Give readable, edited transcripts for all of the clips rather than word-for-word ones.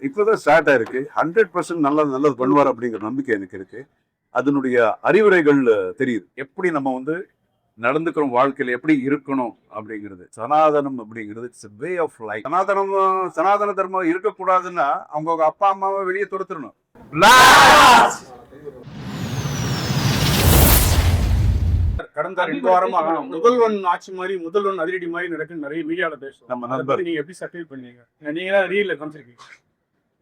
இப்போதான் ஸ்டார்ட் ஆயிருக்கு. 100% நல்லது பண்ணுவார் அப்படிங்கிற நம்பிக்கை எனக்கு இருக்கு. அதனுடைய அறிவுரைகள் தெரியுது. எப்படி நம்ம வந்து நடந்துக்கிறோம், வாழ்க்கையில எப்படி இருக்கணும் அப்படிங்கிறது. சனாதனம் அப்படிங்கிறது இட்ஸ் வே ஆஃப் லைஃப். சனாதன தர்மம் இருக்கக்கூடாதுன்னா அவங்க அப்பா அம்மாவை வெளியே துரத்துறணும். கடந்த 2 வாரமா முதல்வன் ஆட்சி மாதிரி முதல்வன் அதிரடி மாதிரி நடக்குன்னு நிறைய மீடியால பேசுறோம். நம்ம நண்பர் நீங்க எப்படி சர்டிஃபை பண்ணீங்க? நீங்க தான் ரீல்ல காமிச்சிருக்கீங்க.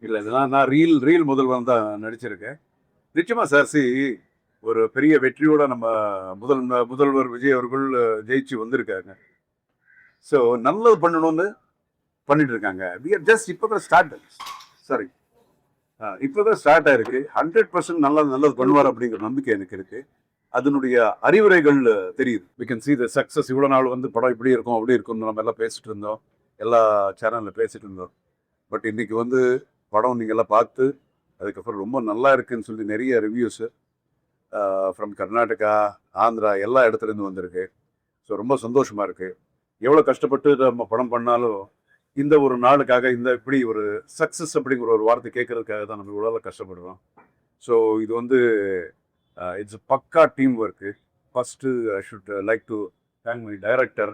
இல்ல இதெல்லாம் நான் ரீல் முதல்வன் தான் நடிச்சிருக்கேன். நிச்சயமா சார், ஒரு பெரிய வெற்றியோட நம்ம முதல்வர் விஜய் அவர்கள் ஜெயிச்சு வந்திருக்காங்க. ஸோ நல்லது பண்ணணும்னு பண்ணிட்டு இருக்காங்க. இப்போதான் ஸ்டார்ட் ஆயிருக்கு. 100% நல்லது பண்ணுவார் அப்படிங்கிற நம்பிக்கை எனக்கு இருக்கு. அதனுடைய அறிவுரைகள் தெரியுது. we can see the success. இவ்வளோ நாள் வந்து படம் இப்படி இருக்கும் அப்படி இருக்கும்னு நம்ம எல்லாம் பேசிட்டு இருந்தோம், எல்லா சேனலில் பேசிட்டு இருந்தோம். பட் இன்னைக்கு வந்து படம் நீங்கள் எல்லாம் பார்த்து அதுக்கப்புறம் ரொம்ப நல்லா இருக்குன்னு சொல்லி நிறைய ரிவ்யூஸு ஃப்ரம் கர்நாடகா, ஆந்திரா எல்லா இடத்துலேருந்து வந்திருக்கு. ஸோ ரொம்ப சந்தோஷமாக இருக்குது. எவ்வளோ கஷ்டப்பட்டு நம்ம படம் பண்ணாலும் இந்த ஒரு நாளுக்காக இப்படி ஒரு சக்ஸஸ் அப்படிங்கிற ஒரு வார்த்தை கேட்கறதுக்காக தான் நம்ம இவ்வளோ கஷ்டப்படுறோம். ஸோ இது வந்து இட்ஸ் பக்கா team work. First I should like to thank my director.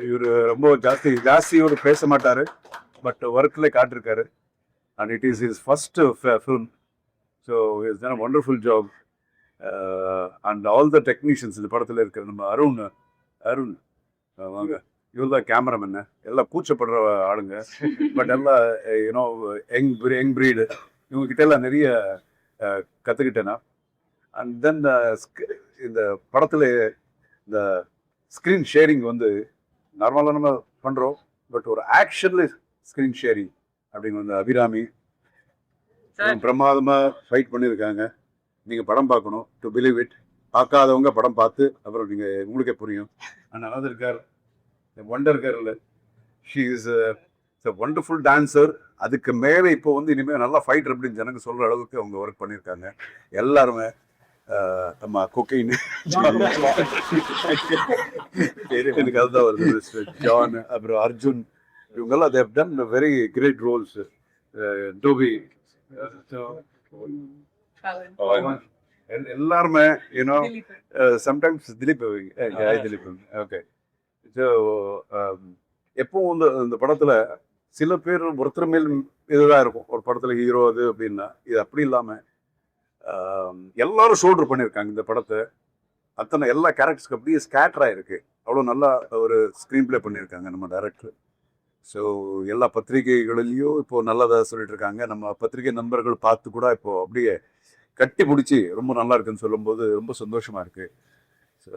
இவர் ரொம்ப ஜாஸ்தி இவர் பேச மாட்டார், பட் ஒர்க்கில் காட்டிருக்காரு. And it is his first film. So it's done a wonderful job. And all the technicians இந்த படத்தில் இருக்கிற நம்ம அருண் வாங்க, இவர் தான் கேமராமேன்னு. எல்லாம் கூச்சப்படுற ஆளுங்க, பட் எல்லாம் யூனோ யங் ப்ரீடு. இவங்ககிட்ட எல்லாம் நிறைய கற்றுக்கிட்டேன்னா. அண்ட் தென் இந்த படத்தில் இந்த ஸ்க்ரீன் ஷேரிங் வந்து நார்மலாக நம்ம பண்ணுறோம், பட் ஒரு ஆக்ஷனில் ஸ்க்ரீன் ஷேரிங் அப்படிங்க வந்து அபிராமி பிரமாதமாக ஃபைட் பண்ணியிருக்காங்க. நீங்கள் படம் பார்க்கணும் டு பிலீவ் இட். பார்க்காதவங்க படம் பார்த்து அப்புறம் நீங்கள் உங்களுக்கே புரியும். அண்ட் அனதர் இருக்கார், wonder girl. She is a wonderful dancer. அதுக்கு மேலே இப்போ வந்து இனிமேல் நல்லா ஃபைட்டர் அப்படின்னு ஜனங்க சொல்கிற அளவுக்கு அவங்க ஒர்க் பண்ணியிருக்காங்க. எல்லாருமே நம்ம கொக்கைன் எனக்கு அதுதான் வருது. ஜான், அப்புறம் அர்ஜுன், இவங்கெல்லாம் they have done very great roles. டோபி, எல்லாருமே you know sometimes Dileep. Okay. So எப்பவும் வந்து இந்த படத்தில் சில பேர் ஒருத்தர் மேல் இதுதான் இருக்கும். ஒரு படத்தில் ஹீரோ அது அப்படின்னா, இது அப்படி இல்லாமல் எல்லாரும் ஷோல்டர் பண்ணியிருக்காங்க இந்த படத்தை. அத்தனை எல்லா கேரக்டர்ஸ்க்கு அப்படியே ஸ்கேட்டர் ஆகிருக்கு. அவ்வளோ நல்லா ஒரு ஸ்க்ரீன் பிளே பண்ணியிருக்காங்க நம்ம டைரக்டர். ஸோ எல்லா பத்திரிகைகளிலையும் இப்போது நல்லதாக சொல்லிட்டு இருக்காங்க. நம்ம பத்திரிகை நண்பர்கள் பார்த்து கூட இப்போது அப்படியே கட்டி பிடிச்சி ரொம்ப நல்லா இருக்குன்னு சொல்லும்போது ரொம்ப சந்தோஷமாக இருக்குது. ஸோ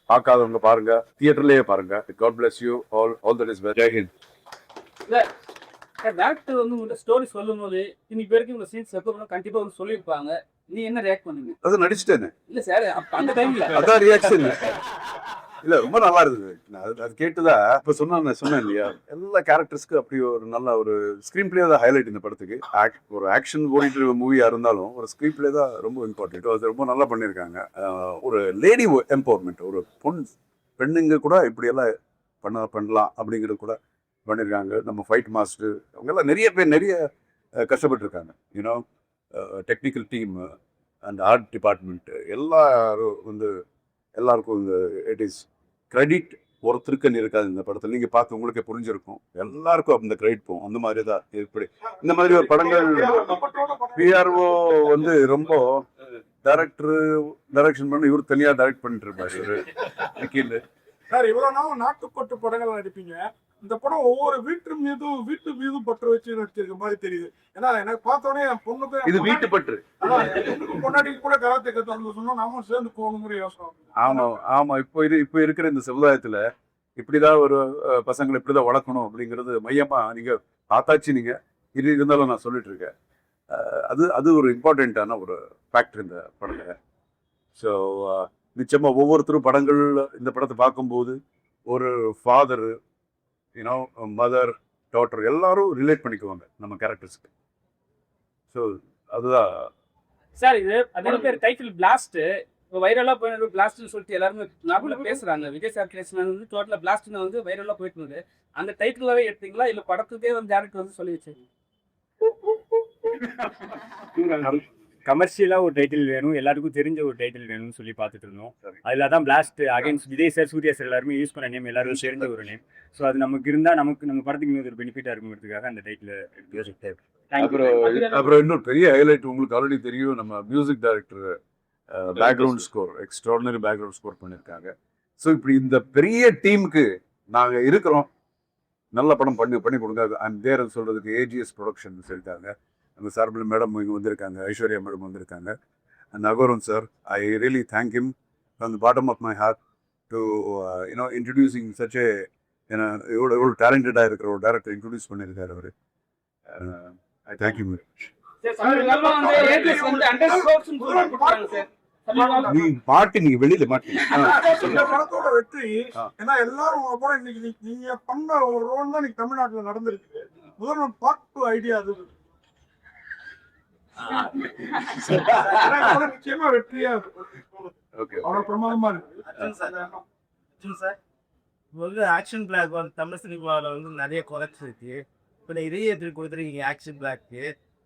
பார்க்காதவங்க பாருங்க, தியேட்டர்லேயே பாருங்க. God bless you all that is very. Jai Hind. Director வந்து உங்கள்கிட்ட ஸ்டோரி சொல்லும் போது இன்னைக்கு வரைக்கும் உங்க சீன்ஸ் கண்டிப்பாக வந்து சொல்லியிருப்பாங்க. நீ என்ன ரியாக்ட் பண்ணுங்க? அது நடிச்சிட்டேன்னு இல்லை சார், அந்த டைம்ல அதான் ரியாக்ஷன். இல்லை ரொம்ப நல்லா இருந்தது. அது கேட்டுதான் இப்போ சொன்னேன் இல்லையா, எல்லா கேரக்டர்ஸ்க்கு அப்படி ஒரு நல்ல ஒரு ஸ்க்ரீன் பிளே தான் ஹைலைட் இந்த படத்துக்கு. ஒரு ஆக்ஷன் ஓடிட்டு மூவியாக இருந்தாலும் ஒரு ஸ்க்ரீன் பிளே தான் ரொம்ப இம்பார்ட்டன்ட். அது ரொம்ப நல்லா பண்ணியிருக்காங்க. ஒரு லேடி எம்பவர்மெண்ட், ஒரு பெண்ணுங்க கூட இப்படியெல்லாம் பண்ணலாம் அப்படிங்கிறது கூட பண்ணியிருக்காங்க. நம்ம ஃபைட் மாஸ்டர் அவங்கெல்லாம் நிறைய பேர் நிறைய கஷ்டப்பட்டுருக்காங்க. You know technical team and art department எல்லாரும் வந்து எல்லாருக்கும் இந்த இட் இஸ் கிரெடிட் ஒருத்தருக்குன்னு இருக்காது இந்த படத்தில். நீங்கள் பார்த்து உங்களுக்கே புரிஞ்சிருக்கும். எல்லாருக்கும் அந்த கிரெடிட் போகும். அந்த மாதிரி தான் எப்படி இந்த மாதிரி ஒரு படங்கள். பிஆர்ஓ வந்து ரொம்ப டைரக்ஷன் பண்ணி இவர் தனியாக டைரக்ட் பண்ணிட்டு இருப்பாரு. நிக்கில் சார், இவ்வளோ நாள் நாட்டுப்பட்டு படங்கள் நடிப்பீங்க. இந்த படம் ஒவ்வொரு வீட்டு மீதும் பற்று வச்சு நடிச்சிருக்க மாதிரி தெரியுது. ஏன்னா எனக்கு பார்த்தோன்னே என் பொண்ணுக்கு இது வீட்டு பற்று. பொன்னாடி கூட கராத்தே கற்று சொன்னா நாமும் சேர்ந்து போகணுங்கிற யோசனை. ஆமா. இப்போ இருக்கிற இந்த சமுதாயத்துல இப்படிதான் ஒரு பசங்களை இப்படிதான் வளர்க்கணும் அப்படிங்கிறது மையமா நீங்க பார்த்தாச்சு. நீங்க இது இருந்தாலும் நான் சொல்லிட்டு இருக்கேன். அது ஒரு இம்பார்ட்டண்ட்டான ஒரு ஃபேக்டர் இந்த படத்துல. ஸோ நிச்சயமா ஒவ்வொருத்தரும் படங்கள் இந்த படத்தை பார்க்கும்போது ஒரு ஃபாதர், யூனோ மதர், டாட்டர் எல்லாரும் ரிலேட் பண்ணிக்குவாங்க நம்ம கேரக்டர்ஸ்க்கு. ஸோ அதுதான் சார். இது அதே பேர் டைட்டில் பிளாஸ்ட். இப்போ வைரலாக போய் பிளாஸ்ட்னு சொல்லிட்டு எல்லாருமே நார்மலாக பேசுகிறாங்க. விஜய் சார் கிரியேஷன் வந்து டோட்டலாக பிளாஸ்ட்னு வந்து வைரலாக போயிட்டு இருந்தது. அந்த டைட்டிலாகவே எடுத்தீங்களா இல்லை படத்துக்கே வந்து டேரக்டர் வந்து சொல்லி வச்சு? கமர்ஷியலாக ஒரு டைட்டில் வேணும், எல்லாருக்கும் தெரிஞ்ச ஒரு டைட்டில் வேணும்னு சொல்லி பார்த்துட்டு இருந்தோம். அதில் தான் blast against Vijay sir, Suriya sir எல்லாருமே யூஸ் பண்ண நேம் எல்லாருக்கும் தெரிஞ்ச ஒரு நேம். ஸோ அது நமக்கு இருந்தால் நம்ம படத்துக்கு இன்னொரு பெனிஃபிட்டாக இருக்குங்கிறதுக்காக அந்த டைட்டில் யோசிச்சிட்டேன். அப்புறம் இன்னொரு பெரிய ஹைலைட் உங்களுக்கு ஆல்ரெடி தெரியும், நம்ம music director background score extraordinary background score பண்ணியிருக்காங்க. ஸோ இப்படி இந்த பெரிய டீமுக்கு நாங்கள் இருக்கிறோம், நல்ல படம் பண்ணி கொடுங்க. ஐம் தேர்ன்னு சொல்கிறதுக்கு ஏஜிஎஸ் ப்ரொடக்ஷன் சொல்லிட்டாங்க. அந்த சார்பில் மேடம் இங்கே வந்திருக்காங்க, ஐஸ்வர்யா மேடம் வந்திருக்காங்க, and Aghoran sir. I really thank him from the bottom of my heart to introducing such a எவ்வளோ டேலண்டடாக இருக்கிற ஒரு டேரக்டர் இன்ட்ரடியூஸ் பண்ணியிருக்காரு அவர். I thank you very much. நீ மாட்டி நீங்க வெளியில மாட்டீங்க. இந்த படத்தோட வெற்றி ஏன்னா எல்லாரும் அப்புறம் இன்னைக்கு நீங்க பண்ண ஒரு ரோல் தான் இன்னைக்கு தமிழ்நாட்டுல நடந்திருக்கு. முதல்வர் பார்ட் 2 ஐடியா அது நிச்சயமா வெற்றியா அவ்வளவு பிரமாதமா இருக்கு சார். வந்து ஆக்ஷன் பிளாக் வந்து தமிழ் சினிமாவில் வந்து நிறைய குறைச்சிருக்கு. இப்போ இதயத்துக்கு கொடுத்துருக்கீங்க ஆக்ஷன் பிளாக்கு.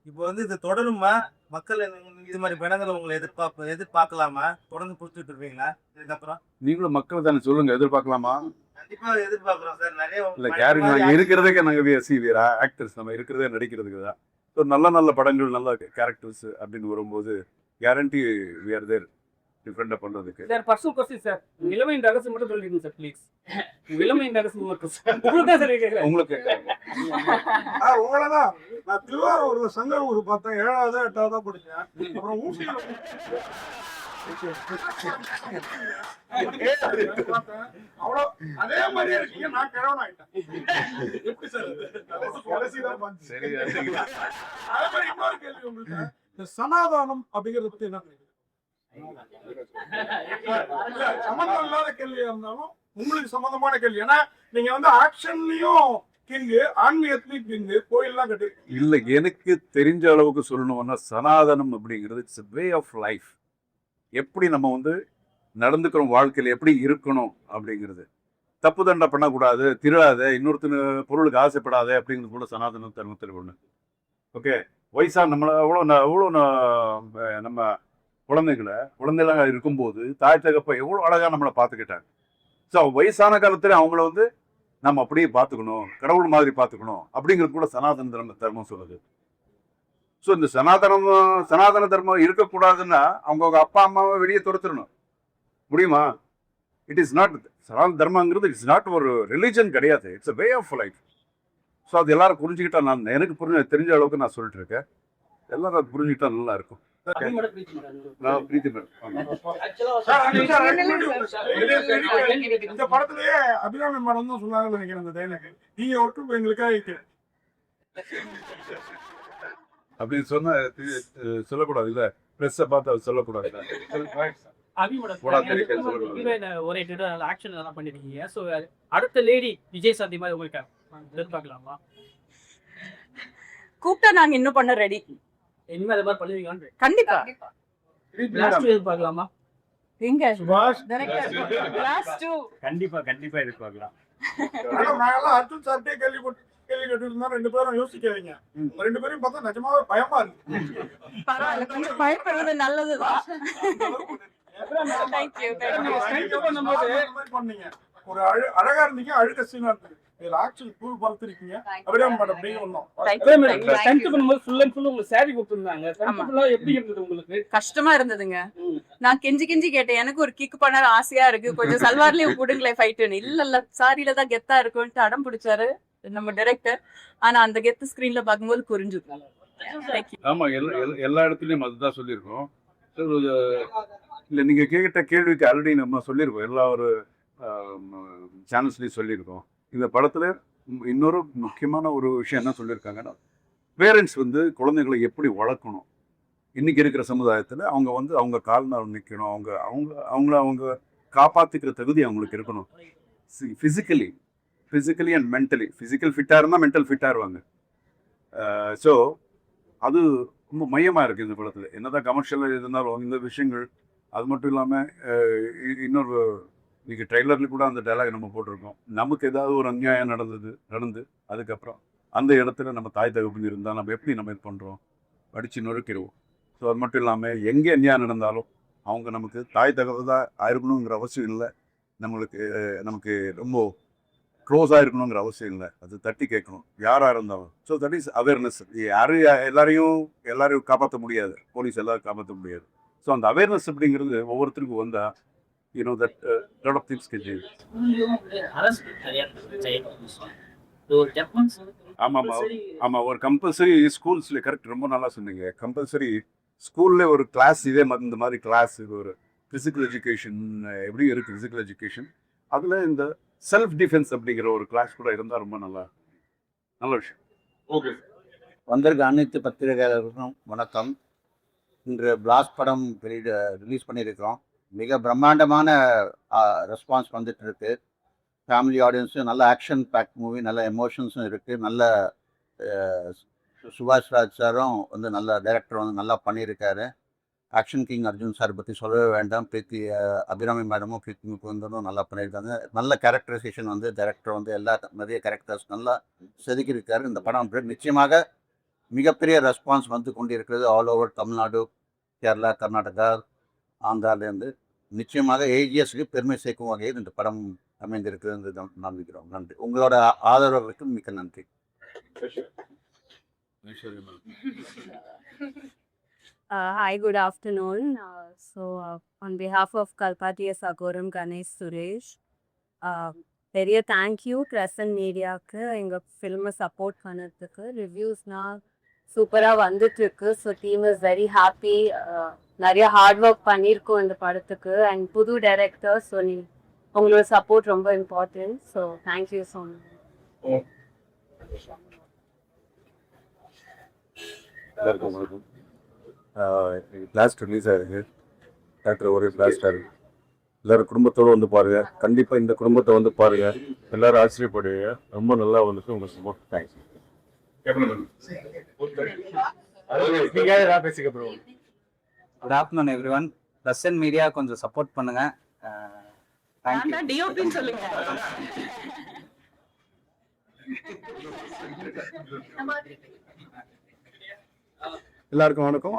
இப்போ வந்து இது தொடருமா? மக்கள் இது மாதிரி படங்களை உங்களை எதிர்பார்க்கலாமா? தொடர்ந்து கொடுத்துட்டு இருப்பீங்களா இதுக்கப்புறம்? நீங்களும் மக்கள் தானே சொல்லுங்க, எதிர்பார்க்கலாமா? கண்டிப்பா எதிர்பார்க்குறோம் சார். நிறைய இல்ல கேரி நாங்க இருக்கிறதுக்கே நாங்க ஆக்டர்ஸ் நம்ம இருக்கிறதே நடிக்கிறதுக்கு தான். ஸோ நல்ல நல்ல படங்கள் நல்ல கேரக்டர்ஸ் அப்படின்னு வரும்போது கேரண்டி வி ஆர் தேர் டிஃப்ரெண்டாக பண்ணுறதுக்கு. சார் பர்சனல் கொஸ்டின் சார், இளமையின் ரகசியம் மட்டும் சொல்லிடுங்க சார் ப்ளீஸ். இளமையின் ரகசியம் மட்டும் உங்களுக்கு தான் சார் கேட்குறேன். உங்களுக்கு உங்களதான் நான் திருவாரூர் சங்கரூர் பார்த்தேன், 7வது 8வது படிச்சேன். அப்புறம் ஊசியில அவ்வளோ அதே மாதிரியே இருக்கீங்க. நான் கிழவன் ஆயிட்டேன். எப்படி சார் சரி. அதே மாதிரி இன்னொரு கேள்வி உங்களுக்கு, இந்த சனாதானம் அப்படிங்கறத பத்தி என்ன சம்பந்தம் இல்லாத கேள்வியா இருந்தாலும் உங்களுக்கு சம்பந்தமான கேள்வி. ஏன்னா நீங்க வந்து ஆக்ஷன்லயும் கிங்கு, ஆன்மீகத்திலயும் கிங்கு, கோயில்லாம் கட்டி இல்லை. எனக்கு தெரிஞ்ச அளவுக்கு சொல்லணும்னா சனாதனம் அப்படிங்கிறது இட்ஸ் வே ஆஃப் லைஃப். எப்படி நம்ம வந்து நடந்துக்கிறோம், வாழ்க்கையில் எப்படி இருக்கணும் அப்படிங்கிறது. தப்பு தண்டை பண்ணக்கூடாது, திருடாத, இன்னொருத்தன பொருளுக்கு ஆசைப்படாத அப்படிங்கிறது கூட சனாதன தர்மத்தில் ஒன்று. ஓகே, வயசாக நம்மளை அவ்வளோ நம்ம குழந்தைகளாக இருக்கும்போது தாய் தகப்ப எவ்வளோ அழகாக நம்மளை பார்த்துக்கிட்டாங்க. ஸோ வயசான காலத்தில் அவங்கள வந்து நம்ம அப்படியே பார்த்துக்கணும், கடவுள் மாதிரி பார்த்துக்கணும் அப்படிங்கிறது கூட சனாதன தர்மம் சொல்லுது. ஸோ இந்த சனாதன தர்மம் இருக்கக்கூடாதுன்னா அவங்க அப்பா அம்மாவை வெளியே துரத்துடணும். முடியுமா? இட் இஸ் நாட் சனாதன தர்மங்கிறது இட்ஸ் நாட் ஒரு ரிலிஜன் கிடையாது, it's a way of life. So அது எல்லாரும் புரிஞ்சுக்கிட்டா, எனக்கு தெரிஞ்ச அளவுக்கு நான் சொல்லிட்டு இருக்கேன், எல்லாரும் அது புரிஞ்சுக்கிட்டா நல்லா இருக்கும். நான் பிரீத்தி மேடம். இந்த படத்திலேயே அபிராமி மேடம் தான் சொன்னாங்கன்னு நினைக்கிறேன். அந்த டைலாக் நீங்க ஒட்டும் எங்களுக்காக அப்படின்னு சொன்னா சொல்லக்கூடாது இல்ல, பிரஸ்ஸை பார்த்து அது சொல்லக்கூடாது. ஆக்ஷன் எல்லாம் பண்ணிருக்கீங்க. ஸோ அடுத்த லேடி விஜய் சாந்தி மாதிரி உங்களுக்கு எதிர்பார்க்கலாமா? கூப்பிட்டா நாங்க இன்னும் பண்ண ரெடி. இனிமே அது மாதிரி பண்ணுவீங்க கண்டிப்பா. எதிர்பார்க்கலாமா? எங்க சுபாஷ் கண்டிப்பா எதிர்பார்க்கலாம். நாங்கெல்லாம் அர்ஜுன் சார்ட்டே கேள்வி கேட்டு இருந்தா 2 பேரும் யோசிக்காதீங்க. 2 பேரும் பார்த்தா நிஜமாவே பயமா இருக்கு. பரவாயில்ல, கொஞ்சம் பயப்படுறது நல்லதுதான். பண்ணீங்க ஒரு அழகா இருந்தீங்க, அழுக சீனா இருக்கு. இதுல ஆக்சுவலி பூ பார்த்துருக்கீங்க. அப்படியே மேடம் அப்படியே ஒண்ணும் கஷ்டமா இருந்ததுங்க. நான் கெஞ்சி கேட்டேன், எனக்கு ஒரு கிக் பண்ண ஆசையா இருக்கு, கொஞ்சம் சல்வார்லயும் போடுங்களேன் ஃபைட்டுன்னு. இல்ல சாரியில தான் கெத்தா இருக்கும்ட்டு அடம் பிடிச்சாரு நம்ம டைரக்டர். ஆனா அந்த கெத்து ஸ்கிரீன்ல பார்க்கும்போது புரிஞ்சுது. ஆமா, எல்லா இடத்துலயும் அதுதான் சொல்லியிருக்கோம். இல்ல நீங்க கேட்ட கேள்விக்கு ஆல்ரெடி நம்ம சொல்லியிருக்கோம், எல்லா ஒரு சேனல்ஸ்லயும் சொல்லியிருக்கோம். இந்த படத்துல இன்னொரு முக்கியமான ஒரு விஷயம் என்ன சொல்லியிருக்காங்கன்னா, பேரண்ட்ஸ் வந்து குழந்தைகளை எப்படி வளர்க்கணும். இன்னைக்கு இருக்கிற சமுதாயத்துல அவங்க வந்து அவங்க கால்நாள் நிற்கணும், அவங்க காப்பாத்திக்கிற தகுதி அவங்களுக்கு இருக்கணும். Physically and mentally. ஃபிசிக்கல் ஃபிட்டாக இருந்தால் மென்டல் ஃபிட்டாக இருவாங்க. ஸோ அது ரொம்ப மையமாக இருக்குது இந்த படத்தில். என்னதான் கமர்ஷியலாக இருந்தாலும் இந்த விஷயங்கள் அது மட்டும் இல்லாமல் இன்னொரு இன்னைக்கு ட்ரெய்லரில் கூட அந்த டைலாக் நம்ம போட்டிருக்கோம். நமக்கு ஏதாவது ஒரு அநியாயம் நடந்து அதுக்கப்புறம் அந்த இடத்துல நம்ம தாய் தகப்பன் இருந்தால் நம்ம எப்படி நம்ம இது பண்ணுறோம், படித்து நொறுக்கிடுவோம். ஸோ அது மட்டும் இல்லாமல் எங்கே அநியாயம் நடந்தாலும் அவங்க நமக்கு தாய் தகவல் ஆயிருக்கணுங்கிற அவசியம் இல்லை. நமக்கு ரொம்ப க்ளோஸாக இருக்கணுங்கிற அவசியம் இல்லை. அது தட்டி கேட்கணும் யாராக இருந்தாலும். So that is awareness. எல்லாரையும் காப்பாற்ற முடியாது, போலீஸ் எல்லாரும் காப்பாற்ற முடியாது. ஸோ அந்த அவேர்னஸ் அப்படிங்கிறது ஒவ்வொருத்தருக்கும் வந்தால் that lot of things can change. ஆமாம், ஒரு கம்பல்சரி ஸ்கூல்ஸில் கரெக்ட், ரொம்ப நல்லா சொன்னீங்க. கம்பல்சரி ஸ்கூலில் ஒரு கிளாஸ் இந்த மாதிரி கிளாஸ், ஒரு ஃபிசிக்கல் எஜுகேஷன் எப்படி இருக்குது ஃபிசிக்கல் எஜுகேஷன், அதில் இந்த செல்ஃப் டிஃபென்ஸ் அப்படிங்கிற ஒரு கிளாஸ் கூட இருந்தால் ரொம்ப நல்ல விஷயம். ஓகே, வந்திருக்க அனைத்து பத்திரிகையாளர்களுக்கும் வணக்கம். இன்று பிளாஸ்ட் படம் ரிலீஸ் பண்ணியிருக்கிறோம். மிக பிரம்மாண்டமான ரெஸ்பான்ஸ் வந்துட்டு இருக்கு. ஃபேமிலி ஆடியன்ஸும் நல்ல ஆக்ஷன் பேக் மூவி, நல்ல எமோஷன்ஸும் இருக்குது. நல்ல சுபாஷ் ராஜ் சாரும் வந்து நல்ல டைரக்டர் வந்து நல்லா பண்ணியிருக்காரு. ஆக்ஷன் கிங் அர்ஜுன் சார் பற்றி சொல்லவே வேண்டாம். அபிராமி மேடமும் பிரீத்தி முகுந்தனும் நல்லா பண்ணியிருக்காங்க. நல்ல கேரக்டரைசேஷன் வந்து டைரக்டர் வந்து நிறைய கேரக்டர்ஸ் நல்லா செதுக்கியிருக்காரு. இந்த படம் நிச்சயமாக மிகப்பெரிய ரெஸ்பான்ஸ் வந்து கொண்டிருக்கிறது. ஆல் ஓவர் தமிழ்நாடு, கேரளா, கர்நாடகா, ஆந்திராலேருந்து. நிச்சயமாக ஏஜிஎஸ்க்கு பெருமை சேர்க்கும் வகையில் இந்த படம் அமைந்திருக்கிறது நம்பிக்கிறோம். நன்றி. உங்களோட ஆதரவுக்கு மிக்க நன்றி. Hi, good afternoon. On behalf of Kalpatiya Sagoram Ganesh Suresh, பெரிய தேங்க்யூ கிரசன்ட் மீடியாவுக்கு எங்கள் ஃபில்மை சப்போர்ட் பண்ணதுக்கு. ரிவ்யூஸ்னால் சூப்பராக வந்துட்டுருக்கு. So team is very happy. நிறைய ஹார்ட் ஒர்க் பண்ணியிருக்கோம் இந்த படத்துக்கு. அண்ட் புது டைரக்டர், ஸோ உங்களோட சப்போர்ட் ரொம்ப important. So thank you so much. எல்லாருக்கும் வணக்கம். பிளாஸ்ட் ரிலீஸ் ஆயிருக்கு. தேட்டர் ஒரே பிளாஸ்டாக இருக்குது. எல்லோரும் குடும்பத்தோடு வந்து பாருங்கள். கண்டிப்பாக இந்த குடும்பத்தை வந்து பாருங்கள். எல்லோரும் ஆச்சரியப்படுவீங்க. ரொம்ப நல்லா வந்துட்டு உங்கள் support. Thanks. Good afternoon every one. Present media கொஞ்சம் சப்போர்ட் பண்ணுங்க. டிஓபின்னு சொல்லுங்க. எல்லாருக்கும் வணக்கம்.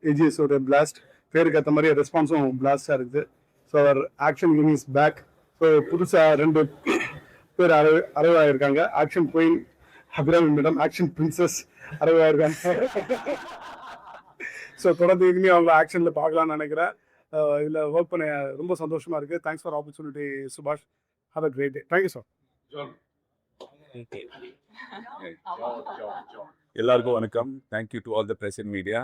ஏஜிஎஸோட பிளாஸ்ட் பேருக்கு ஏற்ற மாதிரி ரெஸ்பான்ஸும் பிளாஸ்டாக இருக்குது. ஸோ அவர் action king is back. So புதுசாக 2 பேர் அறிவாயிருக்காங்க. Action queen Abhirami madam, action princess அறிவாயிருக்காங்க. ஸோ தொடர்ந்து இனிமேல் அவங்க ஆக்ஷனில் பார்க்கலான்னு நினைக்கிறேன். இதில் ஒர்க் பண்ண ரொம்ப சந்தோஷமாக இருக்குது. Thanks for opportunity Subash. Have a great day. Thank you sir. எல்லாருக்கும் வணக்கம். Thank you to all the press and media.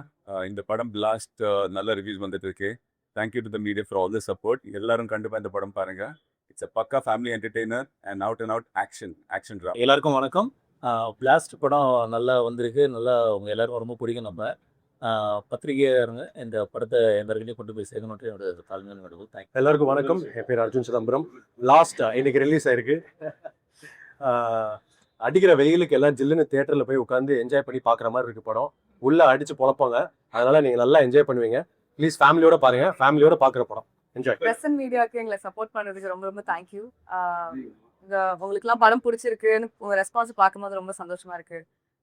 இந்த படம் பிளாஸ்ட் நல்ல ரிவ்யூஸ் வந்துட்டு இருக்கு. Thank you to the media for all the support. எல்லாரும் கண்டிப்பாக இந்த படம் பாருங்க. It's a pakka family entertainer and out action drama. எல்லாருக்கும் வணக்கம். பிளாஸ்ட் படம் நல்லா வந்திருக்கு. நல்லா உங்கள் எல்லாருக்கும் ரொம்ப பிடிக்கும். நம்ம பத்திரிகையாருங்க இந்த படத்தை எல்லாருக்கிட்டையும் கொண்டு போய் சேர்க்கணுன்ட்டு என்னோட தாழ்மையான வேண்டுகோள். தேங்க்யூ. எல்லாருக்கும் வணக்கம். என் பேர் அர்ஜுன் சிதம்பரம். லாஸ்ட் இன்னைக்கு ரிலீஸ் ஆயிருக்கு. அடிக்கிற வெயிலுக்கு எல்லாம் ஜில்லுன்னு தியேட்டரில் போய் உட்காந்து என்ஜாய் பண்ணி பார்க்குற மாதிரி இருக்கு படம். உள்ளே அடிச்சு பொழப்பாங்க. அதனால நீங்கள் நல்லா என்ஜாய் பண்ணுவீங்க. ப்ளீஸ் ஃபேமிலியோட பாருங்க. ஃபேமிலியோட பார்க்குற படம். என்ஜாய். பிரசன்ட் மீடியாவுக்கு எங்களை சப்போர்ட் பண்ணுறதுக்கு ரொம்ப ரொம்ப தேங்க்யூ. உங்களுக்குலாம் படம் பிடிச்சிருக்குன்னு உங்க ரெஸ்பான்ஸ் பார்க்கும்போது ரொம்ப சந்தோஷமா இருக்கு.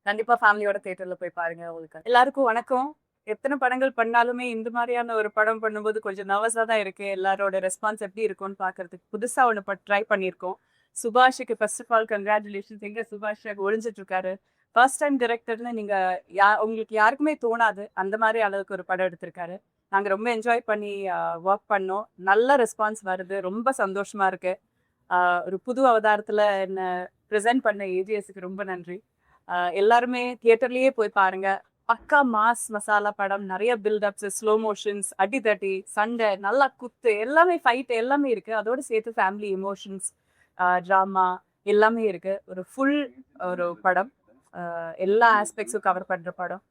கண்டிப்பா ஃபேமிலியோட தியேட்டர்ல போய் பாருங்க. உங்களுக்கு எல்லாருக்கும் வணக்கம். எத்தனை படங்கள் பண்ணாலுமே இந்த மாதிரியான ஒரு படம் பண்ணும்போது கொஞ்சம் நர்வஸா தான் இருக்கு. எல்லாரோட ரெஸ்பான்ஸ் எப்படி இருக்கும்னு பார்க்கறதுக்கு புதுசா ஒன்று ட்ரை பண்ணியிருக்கோம். சுபாஷுக்கு ஃபர்ஸ்ட் ஆஃப் ஆல் கங்க்ராச்சுலேஷன்ஸ். எங்க சுபாஷ் ஒழிஞ்சிட்டு இருக்காரு. ஃபர்ஸ்ட் டைம் டைரக்டர்னு நீங்க உங்களுக்கு யாருக்குமே தோணாது அந்த மாதிரி அளவுக்கு ஒரு படம் எடுத்திருக்காரு. நாங்கள் ரொம்ப என்ஜாய் பண்ணி ஒர்க் பண்ணோம். நல்ல ரெஸ்பான்ஸ் வருது. ரொம்ப சந்தோஷமா இருக்கு. ஒரு புது அவதாரத்தில் என்ன ப்ரெசென்ட் பண்ண ஏஜிஎஸ்க்கு ரொம்ப நன்றி. எல்லாருமே தியேட்டர்லேயே போய் பாருங்க. பக்கா மாஸ் மசாலா படம். நிறைய பில்டப்ஸ், ஸ்லோ மோஷன்ஸ், அடி தட்டி, சண்டை, நல்லா குத்து, எல்லாமே ஃபைட் எல்லாமே இருக்கு. அதோடு சேர்த்து ஃபேமிலி எமோஷன்ஸ், ட்ராமா எல்லாமே இருக்கு. ஒரு ஃபுல் ஒரு படம். எல்லா ஆஸ்பெக்ட்ஸும் கவர் பண்ற படம்.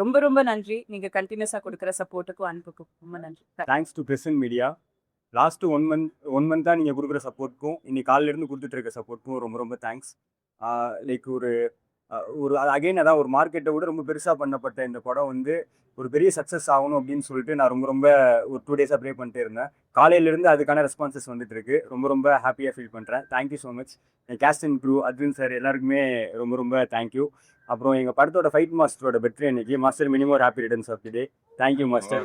ரொம்ப ரொம்ப நன்றி. நீங்க கண்டினியூஸா கொடுக்குற சப்போர்ட்டுக்கும் அன்புக்கும் ரொம்ப நன்றி. Thanks to present media. Last one மந்த்தாக நீங்கள் கொடுக்குற சப்போர்ட்டுக்கும் இன்னைக்கு காலையிலேருந்து கொடுத்துட்டு இருக்க சப்போர்ட்டுக்கும் ரொம்ப ரொம்ப தேங்க்ஸ். லைக் ஒரு ஒரு அகைன் அதான் ஒரு மார்க்கெட்டை விட ரொம்ப பெருசாக பண்ணப்பட்ட இந்த படம் வந்து ஒரு பெரிய சக்ஸஸ் ஆகணும் அப்படின்னு சொல்லிட்டு நான் ரொம்ப ரொம்ப ஒரு 2 டேஸாக ப்ரே பண்ணிட்டே இருந்தேன். காலையிலேருந்து அதுக்கான ரெஸ்பான்சஸ் வந்துட்டு இருக்கு. ரொம்ப ரொம்ப ஹாப்பியாக ஃபீல் பண்ணுறேன். Thank you so much. என் cast and crew Arjun sir எல்லாருக்குமே ரொம்ப ரொம்ப தேங்க்யூ. அப்புறம் எங்கள் படத்தோட ஃபைட் மாஸ்டரோட பெட்ரே இன்னைக்கு. மாஸ்டர் மினிமம் ஒரு happy returns of the day. Thank you master.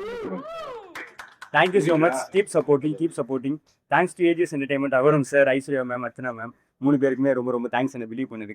Thank you so much. Keep supporting. Thanks to AGS entertainment, அவரும் sir, Aishwarya ma'am, Archana ma'am 3 பேருக்குமே ரொம்ப ரொம்ப தேங்க்ஸ் என்ன பிலீவ் பண்ணதுக்கு.